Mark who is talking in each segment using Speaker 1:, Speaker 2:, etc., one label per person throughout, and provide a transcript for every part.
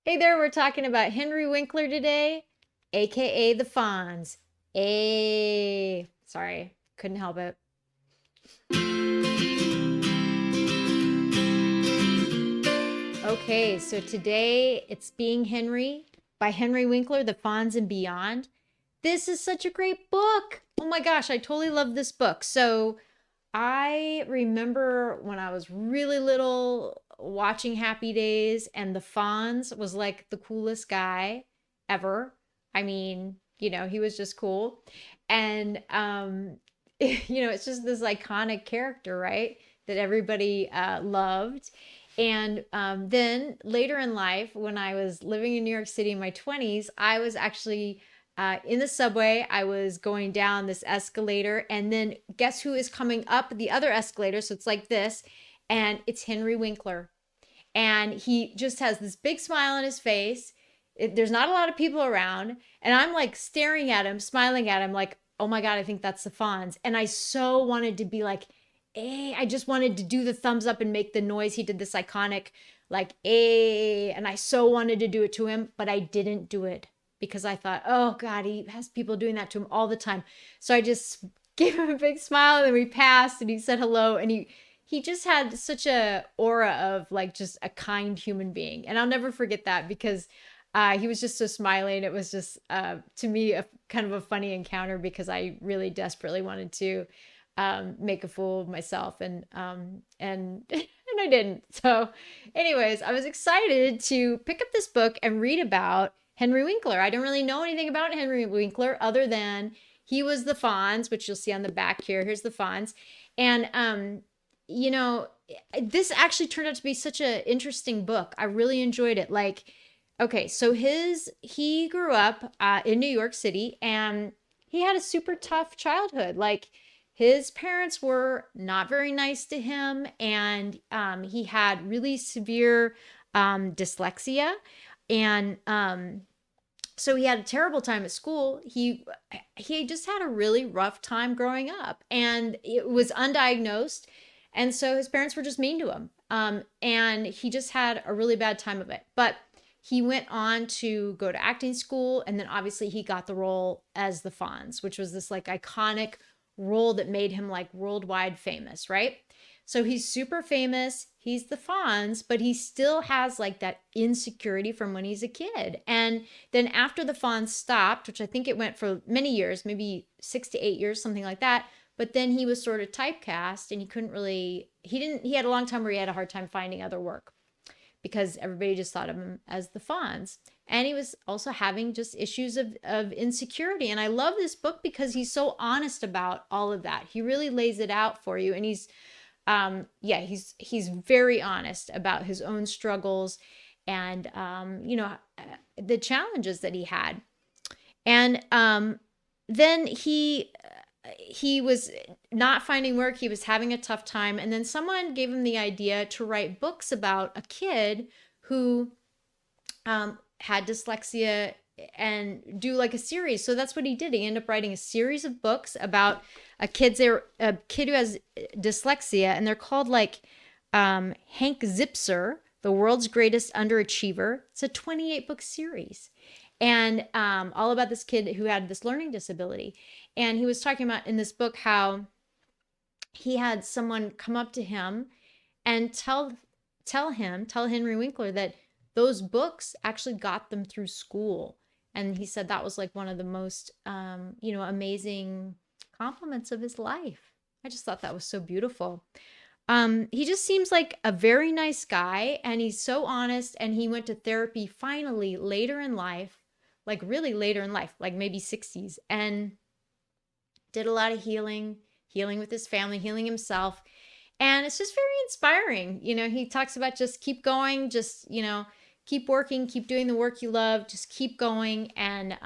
Speaker 1: Hey there, we're talking about Henry Winkler today, aka the Fonz. Sorry, couldn't help it. Okay, so today it's Being Henry by Henry Winkler, The Fonz and Beyond. This is such a great book. Oh my gosh, I totally love this book. So I remember when I was really little watching Happy Days, and the Fonz was like the coolest guy ever. I mean, he was just cool. And it's just this iconic character, right? That everybody loved. And then later in life, when I was living in New York City in my 20s, I was actually in the subway. I was going down this escalator, and then guess who is coming up the other escalator? So it's like this, and it's Henry Winkler. And he just has this big smile on his face. There's not a lot of people around. And I'm like staring at him, smiling at him, like, oh my God, I think that's the Fonz. And I so wanted to be like, eh, I just wanted to do the thumbs up and make the noise. He did this iconic, like, eh, and I so wanted to do it to him, but I didn't do it because I thought, oh God, he has people doing that to him all the time. So I just gave him a big smile, and then we passed, and he said hello, and he just had such a aura of like just a kind human being. And I'll never forget that because he was just so smiling. It was just to me a kind of a funny encounter because I really desperately wanted to make a fool of myself, and and I didn't. So anyways, I was excited to pick up this book and read about Henry Winkler. I don't really know anything about Henry Winkler other than he was the Fonz, which you'll see on the back here. Here's the Fonz. And you know, this actually turned out to be such an interesting book. I really enjoyed it. Like, okay, so he grew up in New York City, and he had a super tough childhood. Like, his parents were not very nice to him, and he had really severe dyslexia, and so he had a terrible time at school. He just had a really rough time growing up, and it was undiagnosed, and so his parents were just mean to him. And he just had a really bad time of it. But he went on to go to acting school, and then obviously he got the role as the Fonz, which was this like iconic role that made him like worldwide famous, right? So he's super famous. He's the Fonz, but he still has like that insecurity from when he's a kid. And then after the Fonz stopped, which I think it went for many years, maybe 6 to 8 years, something like that. But then he was sort of typecast, and he had a long time where he had a hard time finding other work because everybody just thought of him as the Fonz. And he was also having just issues of insecurity. And I love this book because he's so honest about all of that. He really lays it out for you. And he's very honest about his own struggles and, the challenges that he had. And then he was not finding work. He was having a tough time. And then someone gave him the idea to write books about a kid who had dyslexia and do like a series. So that's what he did. He ended up writing a series of books about a kid who has dyslexia, and they're called like Hank Zipser, the world's greatest underachiever. It's a 28-book series, and all about this kid who had this learning disability. And he was talking about in this book how he had someone come up to him and tell Henry Winkler that those books actually got them through school. And he said that was like one of the most amazing compliments of his life. I just thought that was so beautiful. He just seems like a very nice guy, and he's so honest. And he went to therapy finally later in life, like really later in life, like maybe 60s, and did a lot of healing with his family, healing himself. And it's just very inspiring. He talks about just keep going, just, keep working, keep doing the work you love, just keep going. And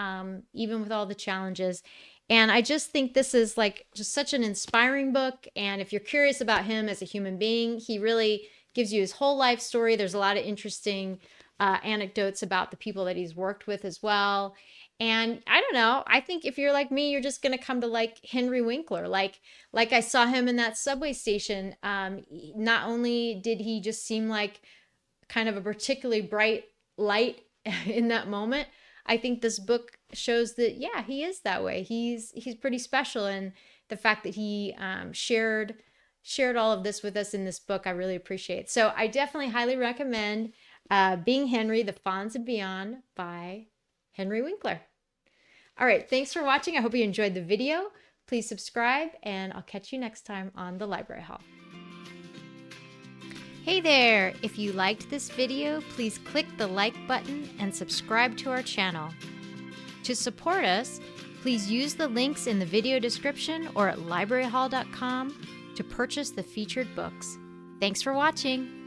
Speaker 1: even with all the challenges. And I just think this is like just such an inspiring book. And if you're curious about him as a human being, he really gives you his whole life story. There's a lot of interesting anecdotes about the people that he's worked with as well. And I don't know, I think if you're like me, you're just going to come to like Henry Winkler. Like I saw him in that subway station. Not only did he just seem like kind of a particularly bright light in that moment. I think this book shows that, yeah, he is that way. He's pretty special, and the fact that he shared all of this with us in this book, I really appreciate. So I definitely highly recommend Being Henry, The FONZ and Beyond by Henry Winkler. All right, thanks for watching. I hope you enjoyed the video. Please subscribe, and I'll catch you next time on the Library Hall. Hey there! If you liked this video, please click the like button and subscribe to our channel. To support us, please use the links in the video description or at libraryhall.com to purchase the featured books. Thanks for watching!